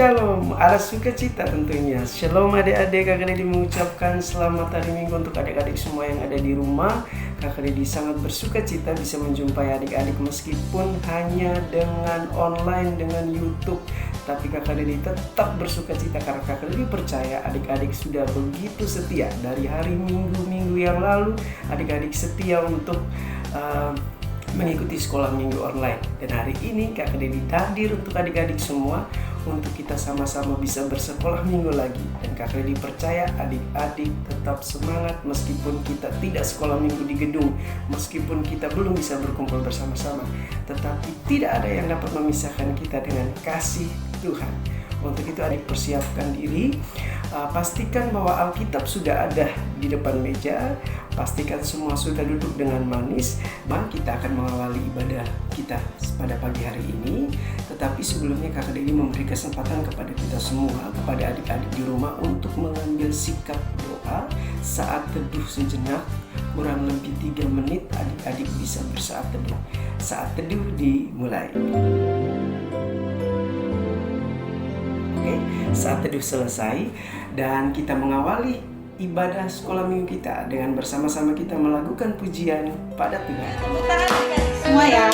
Shalom, ada sukacita tentunya. Shalom adik-adik, Kakak Dedi mengucapkan selamat hari Minggu untuk adik-adik semua yang ada di rumah. Kakak Dedi sangat bersukacita bisa menjumpai adik-adik meskipun hanya dengan online, dengan YouTube. Tapi Kakak Dedi tetap bersukacita karena Kakak Dedi percaya adik-adik sudah begitu setia. Dari hari Minggu-minggu yang lalu, adik-adik setia untuk mengikuti sekolah minggu online. Dan hari ini Kakak Dedi hadir untuk adik-adik semua untuk kita sama-sama bisa bersekolah minggu lagi. Dan Kakak Dedi percaya adik-adik tetap semangat meskipun kita tidak sekolah minggu di gedung, meskipun kita belum bisa berkumpul bersama-sama, tetapi tidak ada yang dapat memisahkan kita dengan kasih Tuhan. Untuk itu adik persiapkan diri, pastikan bahwa Alkitab sudah ada di depan meja, pastikan semua sudah duduk dengan manis. Kita akan mengawali ibadah kita pada pagi hari ini. Tetapi sebelumnya Kakak Dedi memberi kesempatan kepada kita semua, kepada adik-adik di rumah untuk mengambil sikap doa saat teduh sejenak. Kurang lebih 3 menit adik-adik bisa bersaat teduh. Saat teduh dimulai. Saat teduh selesai dan kita mengawali ibadah sekolah minggu kita dengan bersama-sama kita melakukan pujian pada Tuhan. Tepuk tangan semua ya.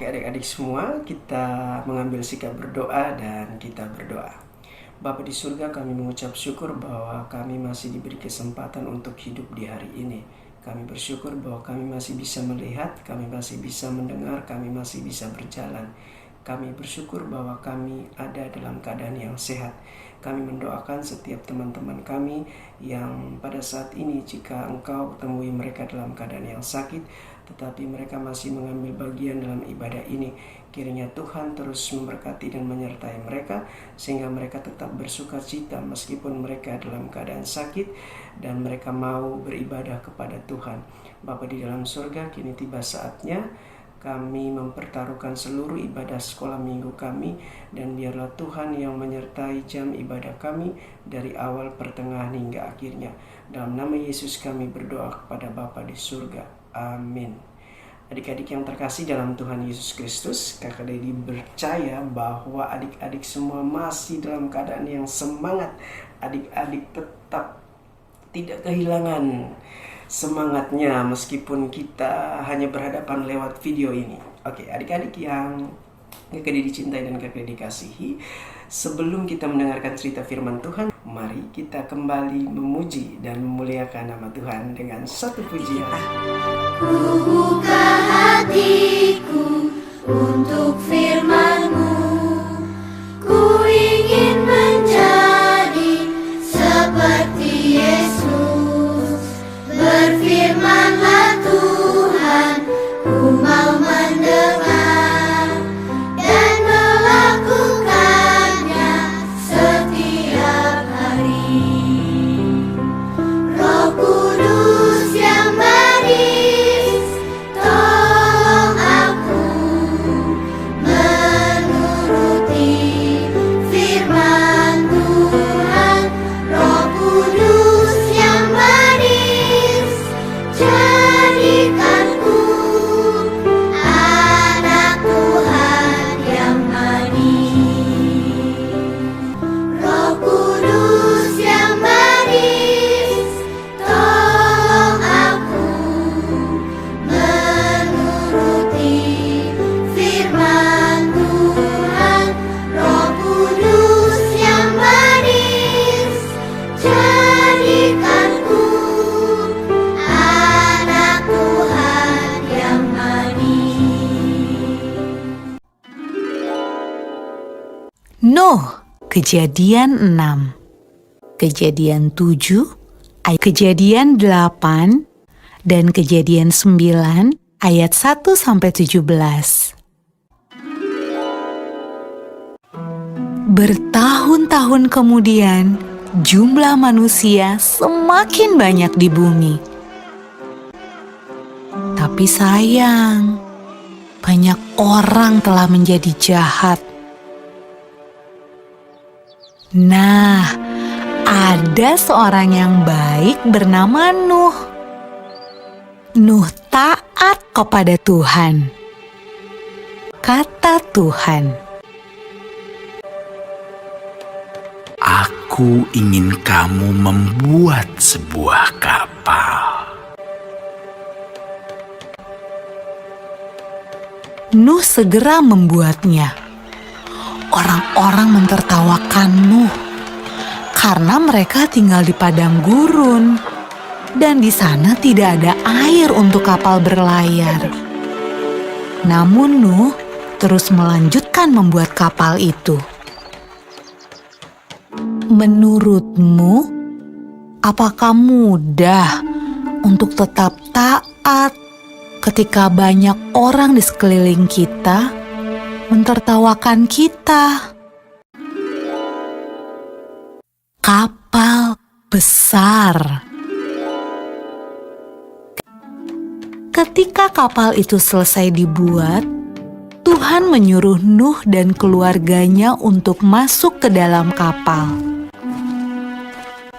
Adik-adik semua, kita mengambil sikap berdoa dan kita berdoa. Bapa di surga, kami mengucap syukur bahwa kami masih diberi kesempatan untuk hidup di hari ini. Kami bersyukur bahwa kami masih bisa melihat, kami masih bisa mendengar, kami masih bisa berjalan. Kami bersyukur bahwa kami ada dalam keadaan yang sehat. Kami mendoakan setiap teman-teman kami yang pada saat ini, jika Engkau temui mereka dalam keadaan yang sakit, tetapi mereka masih mengambil bagian dalam ibadah ini. Kiranya Tuhan terus memberkati dan menyertai mereka, sehingga mereka tetap bersuka cita meskipun mereka dalam keadaan sakit, dan mereka mau beribadah kepada Tuhan. Bapa di dalam surga, kini tiba saatnya kami mempertaruhkan seluruh ibadah sekolah minggu kami, dan biarlah Tuhan yang menyertai jam ibadah kami dari awal, pertengahan hingga akhirnya. Dalam nama Yesus kami berdoa kepada Bapa di surga. Amin. Adik-adik yang terkasih dalam Tuhan Yesus Kristus, Kakak Dedi percaya bahwa adik-adik semua masih dalam keadaan yang semangat. Adik-adik tetap tidak kehilangan semangatnya meskipun kita hanya berhadapan lewat video ini. Oke, adik-adik yang Kakak dicintai dan kakak dikasihi, sebelum kita mendengarkan cerita firman Tuhan, mari kita kembali memuji dan memuliakan nama Tuhan dengan satu pujian. Ku buka hatiku untuk firman-Mu, ku ingin menjadi seperti Yesus. Berfirmanlah Tuhan, ku mau mendengar dan melakukannya setiap hari. Roh Kudus yang manis, tolong aku menuruti firman Tuhan. Roh Kudus yang manis, jadikanku anak Tuhan yang manis. Roh Kudus yang manis, tolong aku menuruti firman Tuhan. Roh Kudus yang manis, jadikanku anak Tuhan yang manis. Nuh, Kejadian 6, Kejadian 7, Kejadian 8, dan Kejadian 9 ayat 1-17. Bertahun-tahun kemudian, jumlah manusia semakin banyak di bumi. Tapi sayang, banyak orang telah menjadi jahat. Nah, ada seorang yang baik bernama Nuh. Nuh taat kepada Tuhan. Kata Tuhan, Aku ingin kamu membuat sebuah kapal. Nuh segera membuatnya. Orang-orang mentertawakan Nuh karena mereka tinggal di padang gurun dan di sana tidak ada air untuk kapal berlayar. Namun Nuh terus melanjutkan membuat kapal itu. Menurutmu, apakah mudah untuk tetap taat ketika banyak orang di sekeliling kita mentertawakan kita? Kapal besar. Ketika kapal itu selesai dibuat, Tuhan menyuruh Nuh dan keluarganya untuk masuk ke dalam kapal.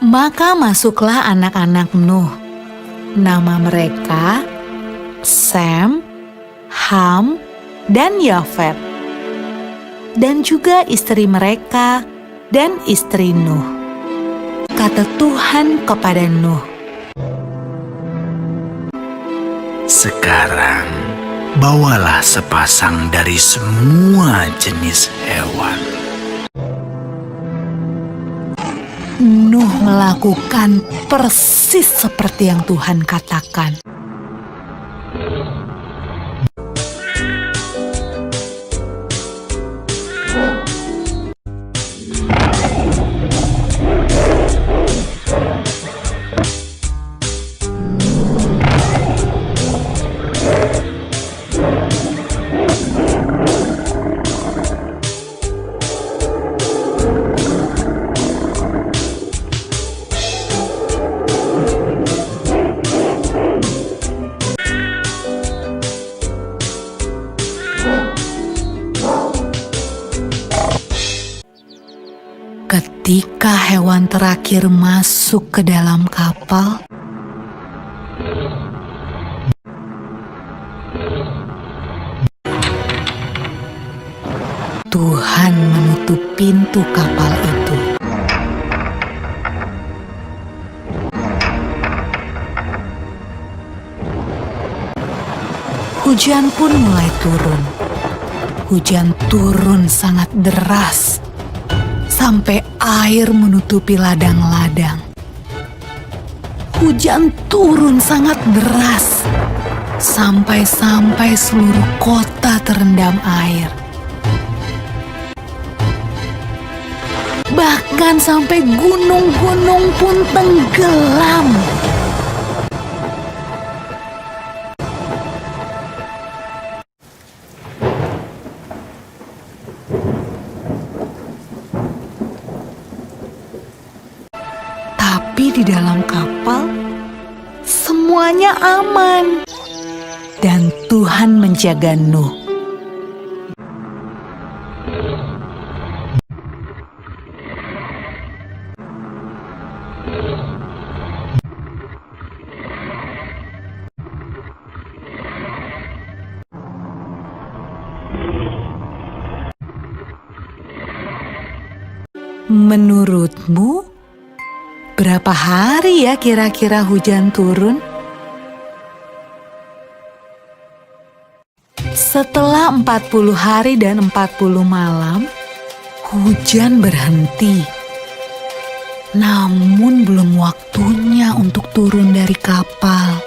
Maka masuklah anak-anak Nuh. Nama mereka Sem, Ham, dan Yafet. Dan juga istri mereka dan istri Nuh. Kata Tuhan kepada Nuh, Sekarang, bawalah sepasang dari semua jenis hewan. Nuh melakukan persis seperti yang Tuhan katakan. Ketika hewan terakhir masuk ke dalam kapal, Tuhan menutup pintu kapal itu. Hujan pun mulai turun. Hujan turun sangat deras, sampai air menutupi ladang-ladang. Hujan turun sangat deras, sampai seluruh kota terendam air. Bahkan sampai gunung-gunung pun tenggelam. Tapi di dalam kapal, semuanya aman. Dan Tuhan menjaga Nuh. Menurutmu, berapa hari ya kira-kira hujan turun? Setelah 40 hari dan 40 malam, hujan berhenti. Namun belum waktunya untuk turun dari kapal.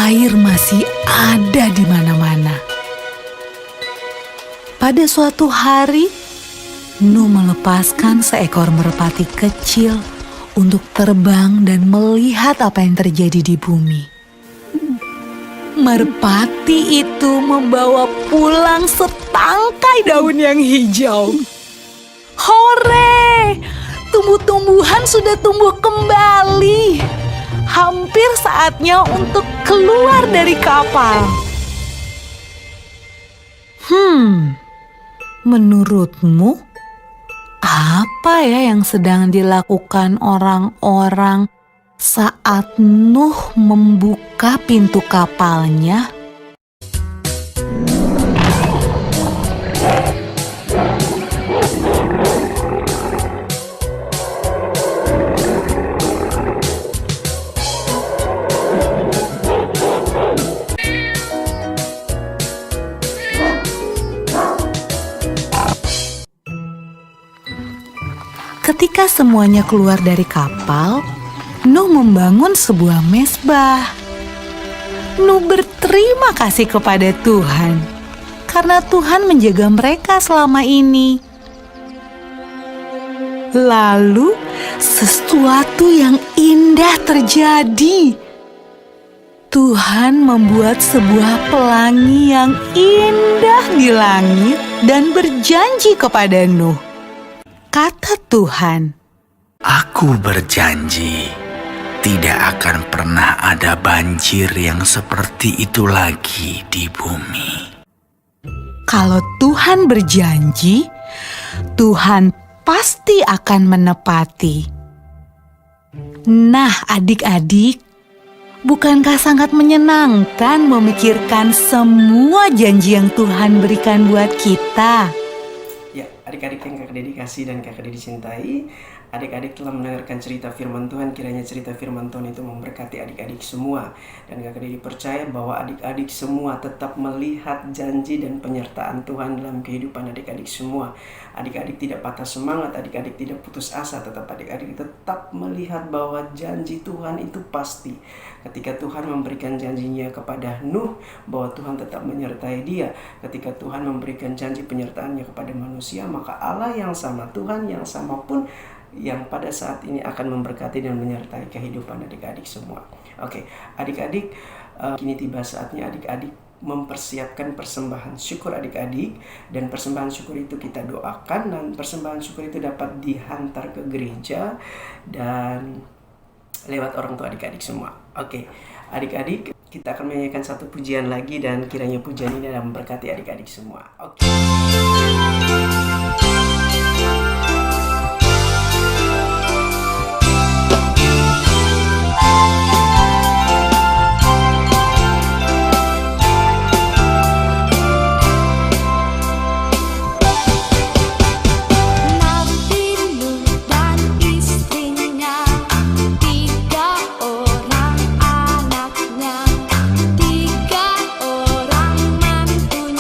Air masih ada di mana-mana. Pada suatu hari, Nuh melepaskan seekor merpati kecil untuk terbang dan melihat apa yang terjadi di bumi. Merpati itu membawa pulang setangkai daun yang hijau. Hore! Tumbuh-tumbuhan sudah tumbuh kembali. Hampir saatnya untuk keluar dari kapal. Menurutmu, apa ya yang sedang dilakukan orang-orang saat Nuh membuka pintu kapalnya? Ketika semuanya keluar dari kapal, Nuh membangun sebuah mezbah. Nuh berterima kasih kepada Tuhan karena Tuhan menjaga mereka selama ini. Lalu sesuatu yang indah terjadi. Tuhan membuat sebuah pelangi yang indah di langit dan berjanji kepada Nuh. Kata Tuhan, Aku berjanji, tidak akan pernah ada banjir yang seperti itu lagi di bumi. kalau Tuhan berjanji, Tuhan pasti akan menepati. Nah, adik-adik, bukankah sangat menyenangkan memikirkan semua janji yang Tuhan berikan buat kita? Ya, adik-adik yang kakak Dedi kasih dan kakak Dedi cintai, adik-adik telah mendengarkan cerita firman Tuhan. Kiranya cerita firman Tuhan itu memberkati adik-adik semua. Dan kakak Dedi percaya bahwa adik-adik semua tetap melihat janji dan penyertaan Tuhan dalam kehidupan adik-adik semua. Adik-adik tidak patah semangat, adik-adik tidak putus asa, tetap adik-adik tetap melihat bahwa janji Tuhan itu pasti. Ketika Tuhan memberikan janjinya kepada Nuh bahwa Tuhan tetap menyertai dia, ketika Tuhan memberikan janji penyertaannya kepada manusia, maka Allah yang sama, Tuhan yang sama pun yang pada saat ini akan memberkati dan menyertai kehidupan adik-adik semua. Oke, adik-adik, kini tiba saatnya adik-adik mempersiapkan persembahan syukur adik-adik, dan persembahan syukur itu kita doakan, dan persembahan syukur itu dapat dihantar ke gereja dan lewat orang tua adik-adik semua. Oke, adik-adik, kita akan menyanyikan satu pujian lagi dan kiranya pujian ini akan memberkati adik-adik semua. Oke. Tiga orang mantunya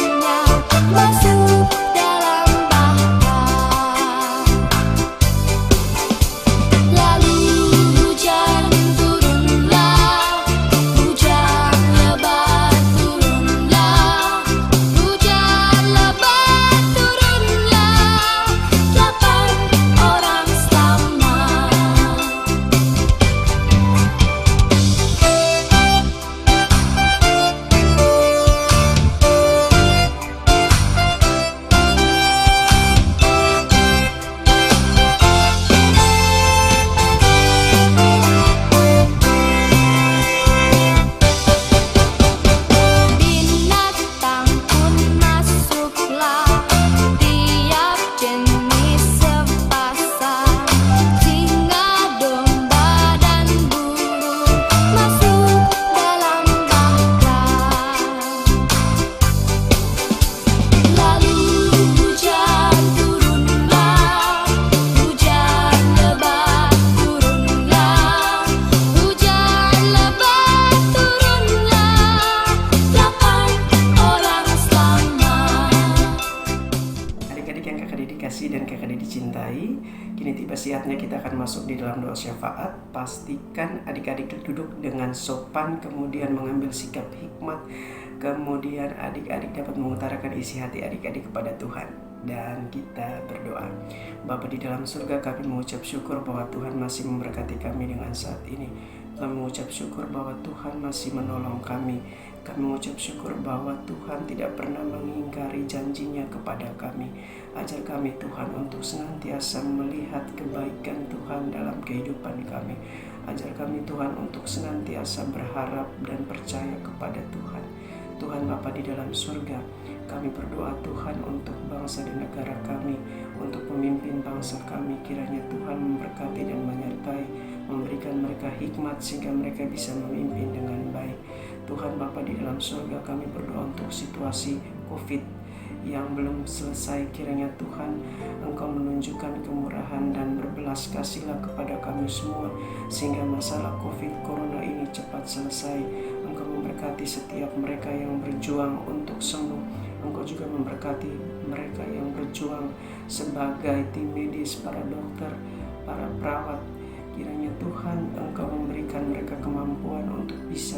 adik-adik yang kakak dikasih dan kakak dicintai, kini tiba saatnya kita akan masuk di dalam doa syafaat. Pastikan adik-adik duduk dengan sopan, kemudian mengambil sikap hikmat, kemudian adik-adik dapat mengutarakan isi hati adik-adik kepada Tuhan. Dan kita berdoa. Bapa di dalam surga, kami mengucap syukur bahwa Tuhan masih memberkati kami dengan saat ini. Kami mengucap syukur bahwa Tuhan masih menolong kami. Kami mengucap syukur bahwa Tuhan tidak pernah mengingkari janjinya kepada kami. Ajar kami Tuhan untuk senantiasa melihat kebaikan Tuhan dalam kehidupan kami. Ajar kami Tuhan untuk senantiasa berharap dan percaya kepada Tuhan. Tuhan Bapa di dalam surga, kami berdoa Tuhan untuk bangsa dan negara kami, untuk pemimpin bangsa kami. Kiranya Tuhan memberkati dan menyertai, memberikan mereka hikmat sehingga mereka bisa memimpin dengan baik. Tuhan Bapa di dalam surga, kami berdoa untuk situasi COVID yang belum selesai. Kiranya Tuhan Engkau menunjukkan kemurahan dan berbelas kasihlah kepada kami semua, sehingga masalah COVID Corona ini cepat selesai. Engkau memberkati setiap mereka yang berjuang untuk sembuh. Engkau juga memberkati mereka yang berjuang sebagai tim medis, para dokter, para perawat. Kiranya Tuhan Engkau memberikan mereka kemampuan untuk bisa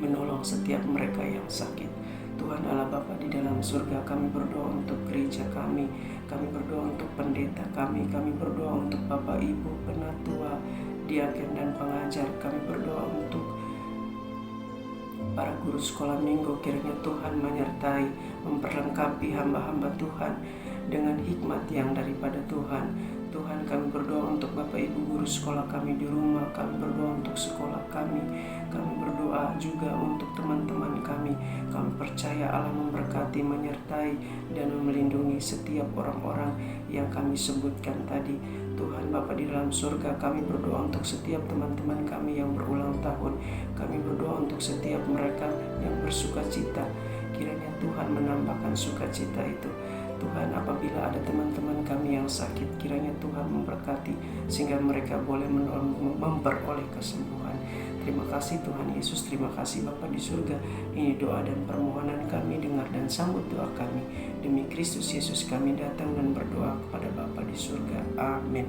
menolong setiap mereka yang sakit. Tuhan Allah Bapa di dalam surga, kami berdoa untuk gereja kami berdoa untuk pendeta kami berdoa untuk Bapak Ibu penatua, diaken dan pengajar. Kami berdoa untuk para guru sekolah minggu. Kiranya Tuhan menyertai, memperlengkapi hamba-hamba Tuhan dengan hikmat yang daripada Tuhan. Tuhan, kami berdoa untuk Bapak Ibu guru sekolah kami di rumah. Kami berdoa untuk sekolah kami berdoa juga untuk teman-teman kami. Kami percaya Allah memberkati, menyertai, dan melindungi setiap orang-orang yang kami sebutkan tadi. Tuhan Bapa di dalam surga, kami berdoa untuk setiap teman-teman kami yang berulang tahun. Kami berdoa untuk setiap mereka yang bersuka cita. Kiranya Tuhan menambahkan sukacita itu. Tuhan, apabila ada teman-teman kami yang sakit, kiranya Tuhan memberkati sehingga mereka boleh memperoleh kesembuhan. Terima kasih Tuhan Yesus, terima kasih Bapa di surga. Ini doa dan permohonan kami, dengar dan sambut doa kami. Demi Kristus Yesus kami datang dan berdoa kepada Bapa di surga. Amin.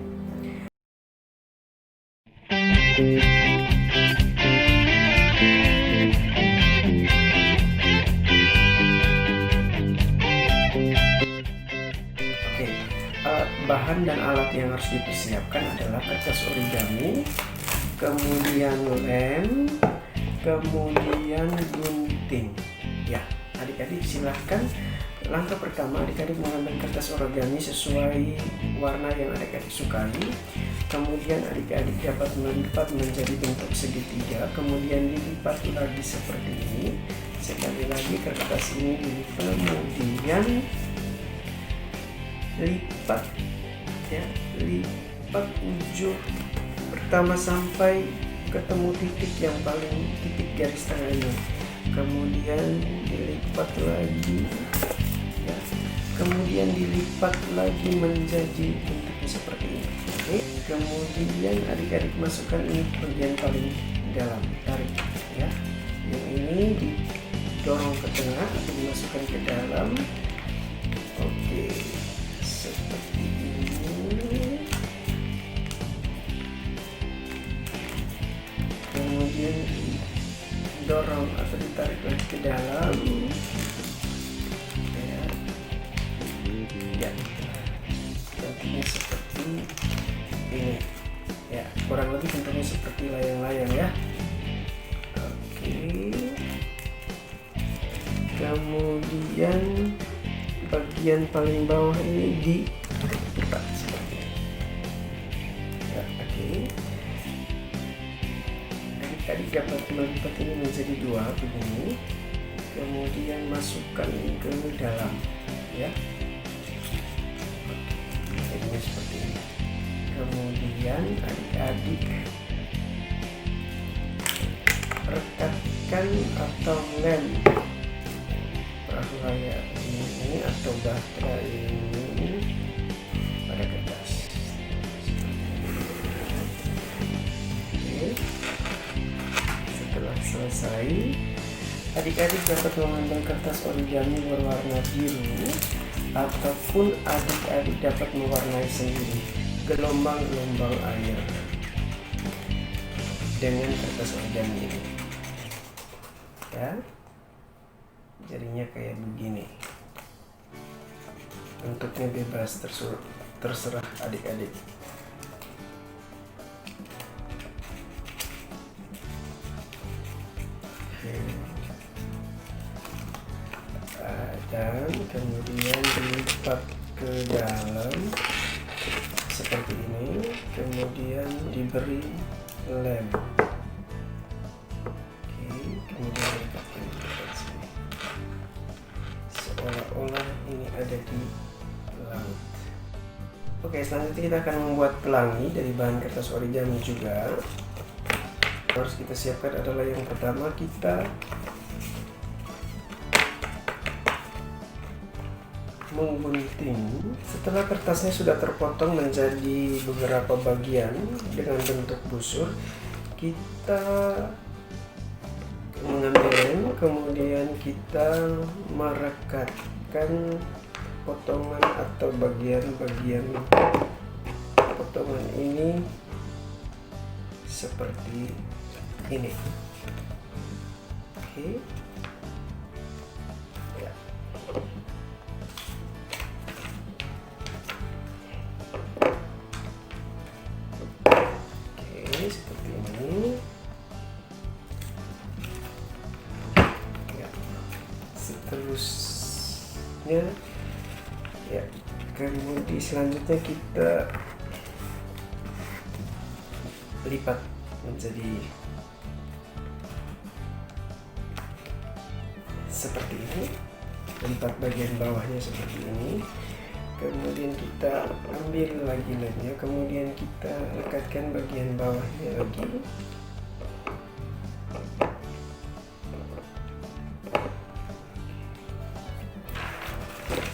Bahan dan alat yang harus dipersiapkan adalah kertas origami, kemudian lem, kemudian gunting. Ya, adik-adik silahkan. Langkah pertama, adik-adik mengambil kertas origami sesuai warna yang adik-adik sukai. Kemudian adik-adik dapat melipat menjadi bentuk segitiga, kemudian dilipat lagi seperti ini. Sekali lagi kertas ini dilipat, kemudian lipat ujung pertama sampai ketemu titik yang paling titik garis tengahnya, kemudian dilipat lagi ya, kemudian dilipat lagi menjadi bentuknya seperti ini. Oke. Kemudian adik-adik masukkan ini bagian paling dalam, tarik ya, yang ini didorong ke tengah atau dimasukkan ke dalam. Oke, seperti ini. Kemudian didorong atau ditarik lagi ke dalam. Ya, bentuknya seperti ini. Ya, kurang lebih bentuknya seperti layang-layang ya. Oke. Kemudian bagian paling bawah ini dilipat seperti ini. Ya, oke. Adik-adik dapat melipat ini menjadi dua begini. Kemudian masukkan ke dalam, ya. Jadinya seperti ini. Kemudian adik-adik rekatkan atau lem perahu layar ini atau baterai ini pada kertas. Oke. Setelah selesai, adik-adik dapat mengambil kertas origami berwarna biru, ataupun adik-adik dapat mewarnai sendiri gelombang-gelombang air dengan kertas origami ini. Ya, jadinya kayak begini. Bentuknya bebas, terserah adik-adik. Dan kemudian dilipat ke dalam seperti ini, kemudian diberi lem. Oke, kemudian lekatkan di dekat sini, seolah-olah ini ada di laut. Oke, selanjutnya kita akan membuat pelangi dari bahan kertas origami juga. Harus kita siapkan adalah yang pertama, kita menggunting. Setelah kertasnya sudah terpotong menjadi beberapa bagian dengan bentuk busur, kita mengambil lem, kemudian kita merekatkan potongan atau bagian-bagian potongan ini seperti ini. Oke. Ya. Oke, seperti ini. Ya. Seterusnya, ya, kemudian selanjutnya kita lipat menjadi seperti ini, lipat bagian bawahnya seperti ini, kemudian kita ambil lagi lemnya, kemudian kita lekatkan bagian bawahnya lagi.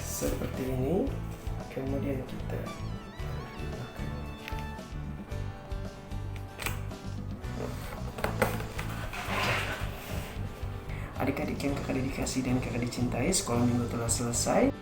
Seperti ini, kemudian kita adik-adik yang kakak dedikasi dan kakak dicintai, sekolah minggu telah selesai.